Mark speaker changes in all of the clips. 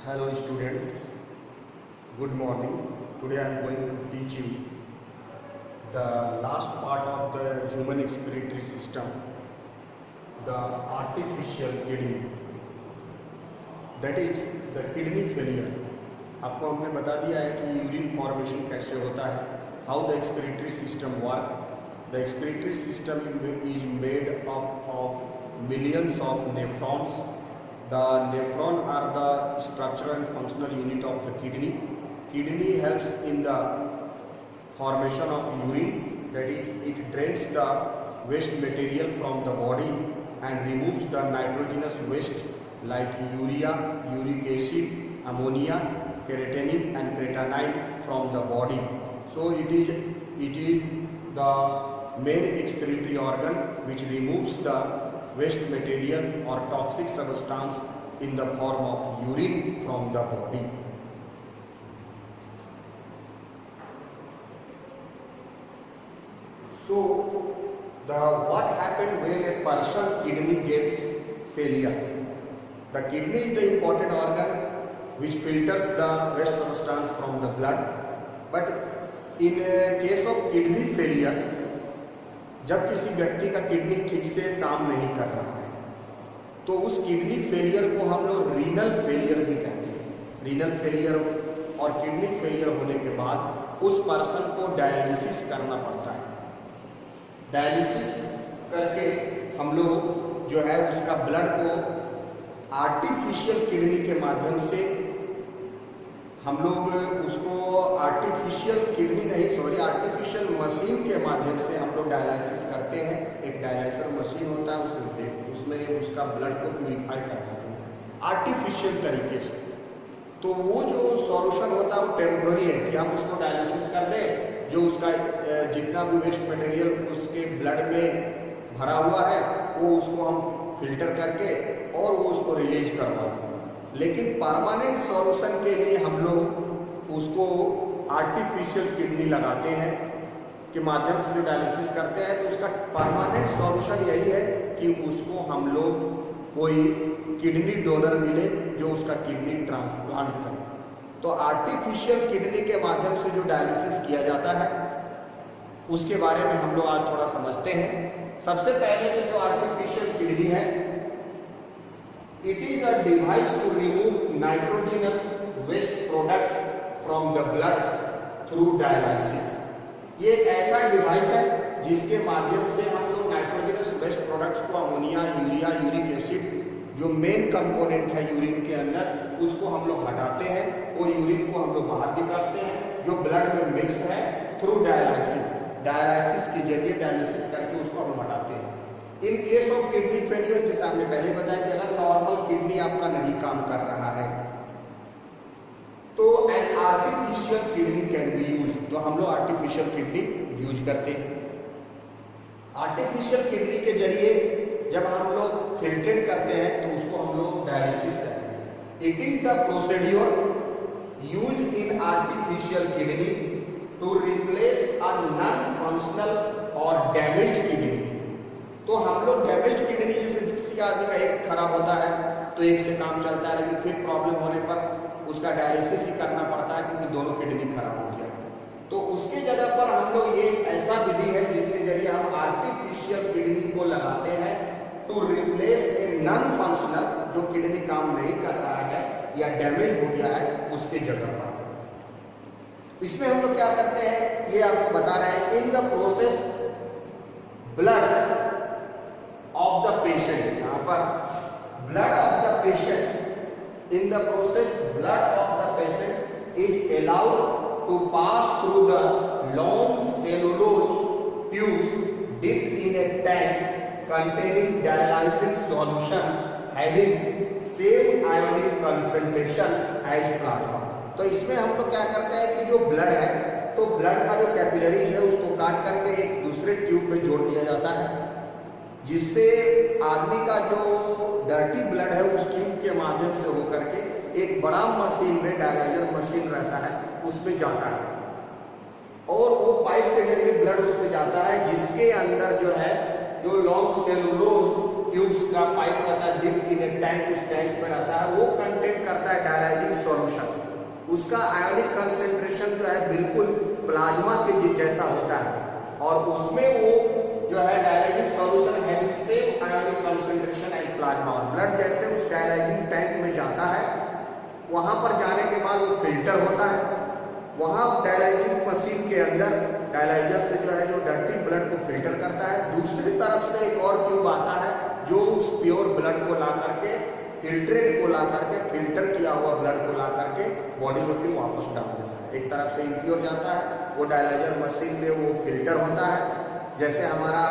Speaker 1: Hello students, good morning. Today I am going to teach you the last part of the human excretory system, the artificial kidney, that is the kidney failure. आपको हमने बता दिया है कि urine formation कैसे होता है, how the excretory system work. The excretory system is made up of millions of nephrons. The nephron are the structural and functional unit of the kidney. Kidney helps in the formation of urine, that is, it drains the waste material from the body and removes the nitrogenous waste like urea, uric acid, ammonia, creatinine and creatinine from the body. So it is the main excretory organ which removes the waste material or toxic substance in the form of urine from the body. So what happened when a person kidney gets failure? The kidney is the important organ which filters the waste substance from the blood, but in a case of kidney failure, जब किसी व्यक्ति का kidney ठीक से काम नहीं कर रहा है तो उस किडनी फेलियर को हम लोग रीनल फेलियर भी कहते हैं। रीनल फेलियर और किडनी फेलियर होने के बाद उस पर्सन को डायलिसिस करना पड़ता है। डायलिसिस करके हम लोग जो है उसका ब्लड को आर्टिफिशियल किडनी के माध्यम से हम लोग उसको आर्टिफिशियल मशीन के माध्यम से हम लोग डायलिसिस करते हैं। एक डायलिसर मशीन होता है, उसमें उसका ब्लड को प्यूरिफाई करते हैं आर्टिफिशियल तरीके से। तो वो जो सॉल्यूशन होता है वो टेम्पोररी है कि हम उसको डायलिसिस कर दें, जो उसका जितना भी वेस्ट मटेरियल उसके ब्लड में भरा हुआ है वो उसको हम फिल्टर करके और वो उसको रिलीज करवा दें। लेकिन परमानेंट सॉल्यूशन के लिए हम लोग उसको आर्टिफिशियल किडनी लगाते हैं के माध्यम से जो डायलिसिस करते हैं। तो उसका परमानेंट सॉल्यूशन यही है कि उसको हम लोग कोई किडनी डोनर मिले जो उसका किडनी ट्रांसप्लांट करे। तो आर्टिफिशियल किडनी के माध्यम से जो डायलिसिस किया जाता है उसके बारे में हम लोग आज थोड़ा समझते हैं। सबसे पहले तो जो आर्टिफिशियल किडनी है, it is a device to remove nitrogenous waste products from the blood through dialysis. ये एक ऐसा डिवाइस है जिसके माध्यम से हम लोग नाइट्रोजनस वेस्ट प्रोडक्ट्स को अमोनिया, यूरिया, यूरिक एसिड जो मेन कंपोनेंट है यूरिन के अंदर उसको हम लोग हटाते हैं। वो यूरिन को हम लोग बाहर निकालते हैं जो ब्लड में मिक्स है थ्रू डायलिसिस। डायलिसिस के जरिए डायलिसिस करके उसको हम हटाते हैं। In case of kidney failure, जैसे हमने पहले बताया कि अगर नॉर्मल किडनी आपका नहीं काम कर रहा है तो an artificial kidney can be use. तो हम लोग आर्टिफिशियल किडनी यूज करते हैं। आर्टिफिशियल किडनी के जरिए जब हम लोग फिल्ट्रेट करते हैं तो उसको हम लोग डायलिसिस करते हैं। It is the procedure use in artificial kidney to replace a non functional और डैमेज्ड किडनी। तो हम लोग डैमेज किडनी, जैसे किसी आदमी का एक खराब होता है तो एक से काम चलता है, लेकिन फिर प्रॉब्लम होने पर उसका डायलिसिस ही करना पड़ता है क्योंकि दोनों किडनी खराब हो गया। तो उसके जगह पर हम लोग ये एक ऐसा विधि है जिसके जरिए हम आर्टिफिशियल किडनी को लगाते हैं to replace a non functional, जो किडनी काम नहीं कर रहा है या डैमेज हो गया है उसके जगह पर। इसमें हम लोग क्या करते हैं ये आपको बता रहे हैं। In the process blood of the patient, यहाँ पर blood of the patient, in the process blood of the patient is allowed to pass through the long cellulose tubes dipped in a tank containing dialysis solution having same ionic concentration as plasma। तो इसमें हम लोग क्या करते हैं कि जो blood है तो ब्लड का जो कैपिलरीज है उसको काट करके एक दूसरे ट्यूब में जोड़ दिया जाता है, जिससे आदमी का जो डर्टी ब्लड है उस ट्यूब के माध्यम से होकर के एक बड़ा मशीन में, डायलाइजर मशीन रहता है, उसमें जाता है और वो पाइप के जरिए ब्लड उसमें जाता है, जिसके अंदर जो है जो लॉन्ग सेलुलोज ट्यूब्स का पाइप रहता है डिप इन ए टैंक, उस टैंक में रहता है, वो कंटेन करता है डायलाइजिंग सॉल्यूशन। उसका आयोनिक कंसेंट्रेशन जो है बिल्कुल प्लाज्मा के जैसा होता है और उसमें वो जो है dialysing solution having same ionic concentration and plasma. और ब्लड जैसे उस डायलाइजिंग टैंक में जाता है, वहां पर जाने के बाद वो फिल्टर होता है, वहां डायलाइजिंग मशीन के अंदर डायलाइजर से जो है जो डर्टी ब्लड को फिल्टर करता है। दूसरी तरफ से एक और ट्यूब आता है जो उस प्योर ब्लड को ला करके फिल्ट्रेट को ला करके फिल्टर किया हुआ ब्लड को ला करके बॉडी में फिर वापस डाल देता है। एक तरफ से इम्प्योर जाता है, वो डायलाइजर मशीन में वो फिल्टर होता है, जैसे हमारा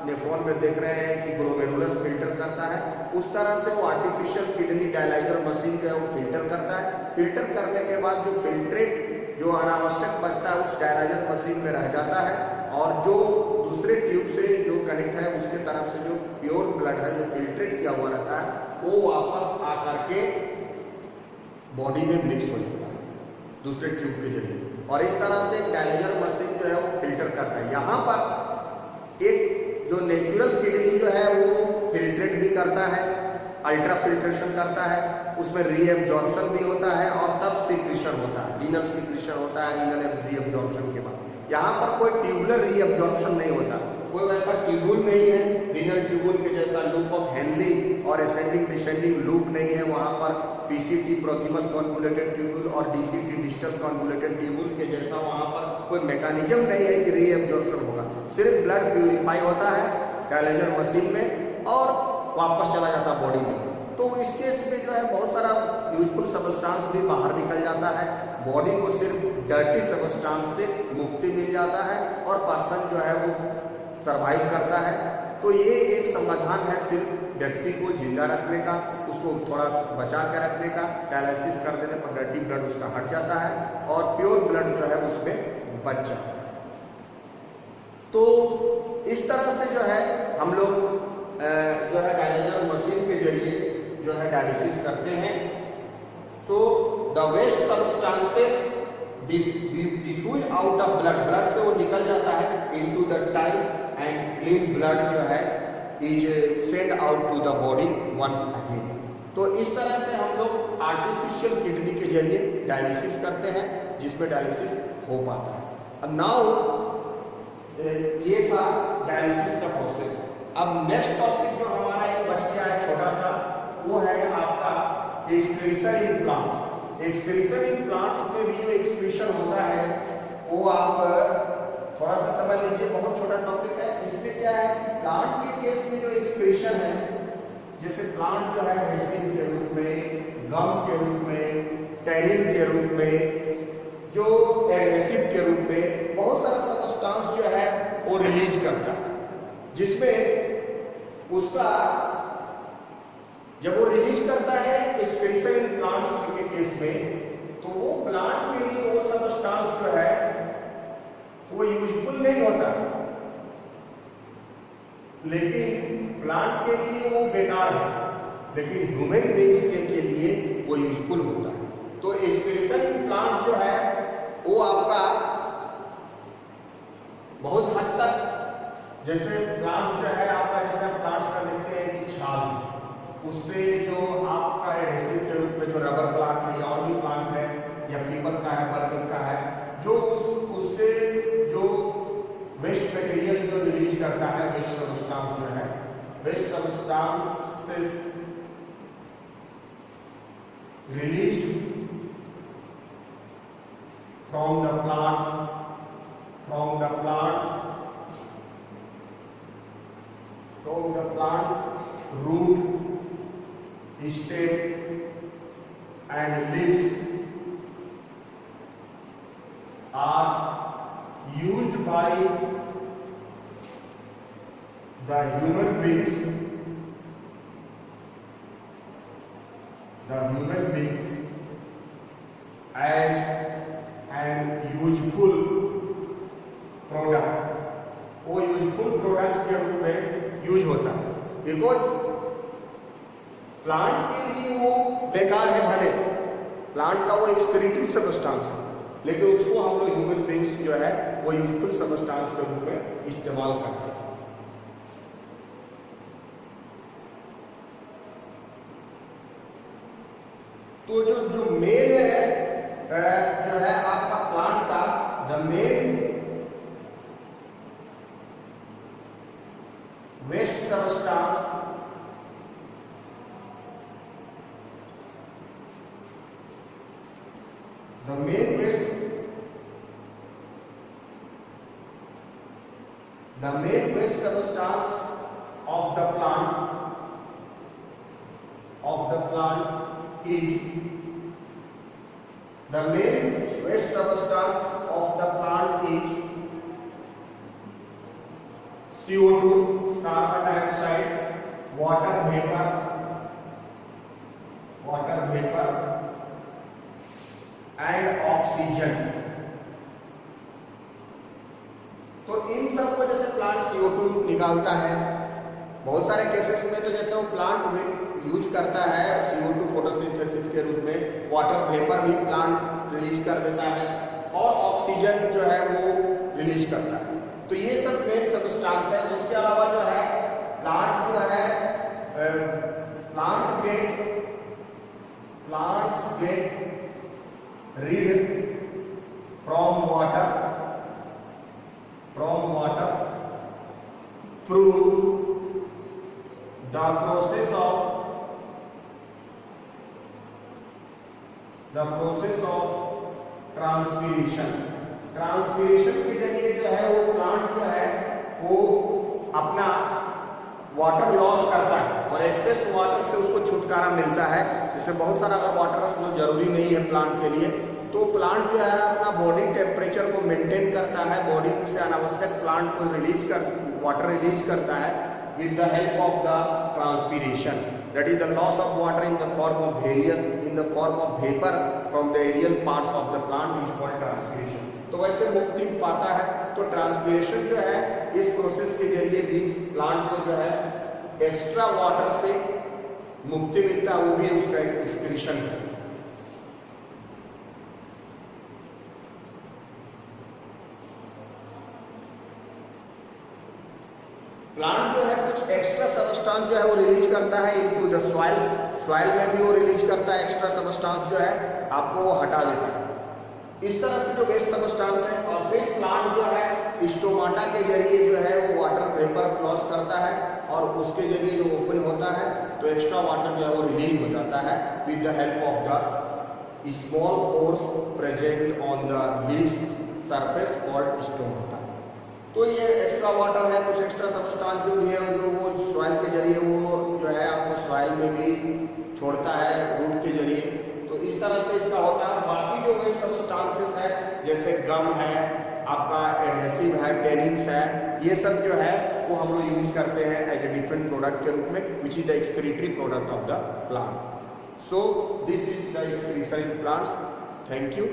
Speaker 1: नेफ्रॉन में देख रहे हैं कि ग्लोमेरुलस फिल्टर करता है, उस तरह से वो आर्टिफिशियल किडनी डायलाइजर मशीन जो है वो फिल्टर करता है। फिल्टर करने के बाद जो फिल्ट्रेट जो अनावश्यक बचता है उस डायलाइजर मशीन में रह जाता है और जो दूसरे ट्यूब से जो कनेक्ट है उसके तरफ से जो प्योर ब्लड है जो फिल्ट्रेट किया हुआ रहता है वो वापस आकर के बॉडी में मिक्स हो जाता है दूसरे ट्यूब के जरिए। और इस तरह से डायलाइजर मशीन जो है वो फिल्टर करता है। यहाँ पर एक जो नेचुरल किडनी जो है वो फिल्ट्रेट भी करता है, अल्ट्रा फिल्ट्रेशन करता है, उसमें रीएब्जॉर्प्शन भी होता है और तब सीक्रेशन होता है, रीनल सीक्रेशन होता है रीनल रीएब्जॉर्प्शन के बाद। यहाँ पर कोई ट्यूबुलर रीएब्जॉर्प्शन नहीं होता, कोई वैसा ट्यूबुल नहीं है, रीनल ट्यूबुल के जैसा लूप ऑफ हेनली और असेंडिंग डिसेंडिंग लूप नहीं है। वहाँ पर पीसीटी प्रॉक्सिमल कॉन्वोल्यूटेड ट्यूबुल और डीसीटी डिस्टल कॉन्वोल्यूटेड ट्यूबुल के जैसा वहाँ पर कोई मैकेनिज्म नहीं है कि रीएब्जॉर्प्शन होगा। सिर्फ ब्लड प्यूरिफाई होता है डायलाइजर मशीन में और वापस चला जाता है बॉडी में। तो इस केस में जो है बहुत सारा यूजफुल सबस्टांस भी बाहर निकल जाता है, बॉडी को सिर्फ डर्टी सबस्टांस से मुक्ति मिल जाता है और पर्सन जो है वो सरवाइव करता है। तो ये एक समाधान है सिर्फ व्यक्ति को जिंदा रखने का, उसको थोड़ा बचा के रखने का। डायलिसिस कर देने पर डर्टी ब्लड उसका हट जाता है और प्योर ब्लड जो है उसमें बच जाता है। तो इस तरह से जो है हम लोग जो है डायलिजर मशीन के जरिए जो है डायलिसिस करते हैं। So the waste substances diffuse out of blood, blood से वो निकल जाता है into the tight and clean blood जो है is send out to the body once again. तो इस तरह से हम लोग आर्टिफिशियल किडनी के जरिए डायलिसिस करते हैं जिसमें डायलिसिस हो पाता है। अब नाउ ये था डायलिसिस का प्रोसेस। अब नेक्स्ट टॉपिक जो हमारा एक बच गया है छोटा सा, वो है आपका excretion in plants. Excretion in plants में भी जो एक्सक्रीशन होता है वो आप थोड़ा सा समझ लीजिए, बहुत छोटा टॉपिक है। इसमें क्या है कि प्लांट के केस में जो एक्सक्रीशन है, जैसे प्लांट जो है रेसिन के रूप में, गम के रूप में, टैनिन के रूप में, जो एडहेसिव के रूप में बहुत सारा सबस्टांस जो है वो रिलीज करता है, जिसमें उसका जब वो रिलीज करता है एक्सक्रीशन इन प्लांट्स के केस में, तो वो प्लांट के लिए वो सबस्टांस जो है वो यूजफुल नहीं होता, लेकिन प्लांट के लिए वो बेकार है, लेकिन ह्यूमन बीइंग्स के लिए वो यूजफुल होता है। तो एक्सक्रीशन इन प्लांट्स जो है वो आपका बहुत हद तक, जैसे प्लांट जो है आपका, जैसे प्लांट्स का देखते हैं कि छाल है, उससे जो आपका एडहेसिव के रूप में जो रबर प्लांट है या और भी प्लांट है या पीपल का है, बरगद का है, जो उससे जो वेस्ट मटेरियल जो रिलीज करता है, वेस्ट सबस्टांस जो है, waste substances released from the plant root, stem and leaves are used by the human beings as an useful product, वो यूजफुल प्रोडक्ट के रूप में यूज होता है। बिकॉज प्लांट के लिए वो बेकार है, भले प्लांट का वो एक्सक्रीटरी सबस्टांस है, लेकिन उसको हम लोग ह्यूमन बीइंग्स जो है वो यूजफुल सबस्टांस के रूप में इस्तेमाल करते हैं। तो जो मेन जो है आपका प्लांट का the main waste substance the main waste substance of the plant is the main waste substance of the plant is CO2, carbon dioxide, water vapor and oxygen. तो इन सब को जैसे प्लांट CO2 निकालता है, बहुत सारे केसेस में तो जैसे वो प्लांट में यूज करता है CO2 फोटोसिंथेसिस के रूप में, वाटर वेपर भी प्लांट रिलीज कर देता है और ऑक्सीजन जो है वो रिलीज करता है। तो ये सब मेन सबस्टांस है। उसके अलावा जो है प्लांट जो है plants get rid from water through the process of transpiration के जरिए जो है वो प्लांट जो है वो अपना वाटर लॉस करता है और एक्सेस वाटर से उसको छुटकारा मिलता है। जिसमें बहुत सारा अगर वाटर जो जरूरी नहीं है प्लांट के लिए, तो प्लांट जो है अपना बॉडी टेम्परेचर को मेंटेन करता है, बॉडी से अनावश्यक प्लांट को वाटर रिलीज करता है with the help of the transpiration, that is the loss of water in the form of vapour from the aerial parts of the plant is called transpiration. तो वैसे मुक्ति पाता है। तो ट्रांसपीरेशन जो है इस प्रोसेस के जरिए भी प्लांट को जो है एक्स्ट्रा वाटर से मुक्ति मिलता है, वो भी उसका एक एक्सक्रीशन है। प्लांट जो है कुछ एक्स्ट्रा सबस्टांस जो है वो रिलीज करता है इनटू द सॉइल में भी वो रिलीज करता है एक्स्ट्रा सबस्टांस जो है आपको वो हटा देता है। इस तरह से जो वेस्ट सबस्टांस है, और फिर प्लांट जो है स्टोमाटा के जरिए जो है वो वाटर वेपर लॉस करता है और उसके जरिए जो ओपन होता है तो एक्स्ट्रा वाटर जो है वो रिलीज हो जाता है with the help of the small pores present on the leaves surface called stomata. तो ये एक्स्ट्रा वाटर है, कुछ एक्स्ट्रा सबस्टांस जो भी है जो वो सॉइल के जरिए वो जो है आपको सॉइल में भी छोड़ता है रूट के जरिए। तो इस तरह से इसका होता है। बाकी जो वेस्ट सबस्टांसेस है जैसे गम है, आपका एडहेसिव है, टेनिन्स है, ये सब जो है वो हम लोग यूज करते हैं एज ए डिफरेंट प्रोडक्ट के रूप में, which is the excretory product of the plant. So this is the excretion in plants. Thank you.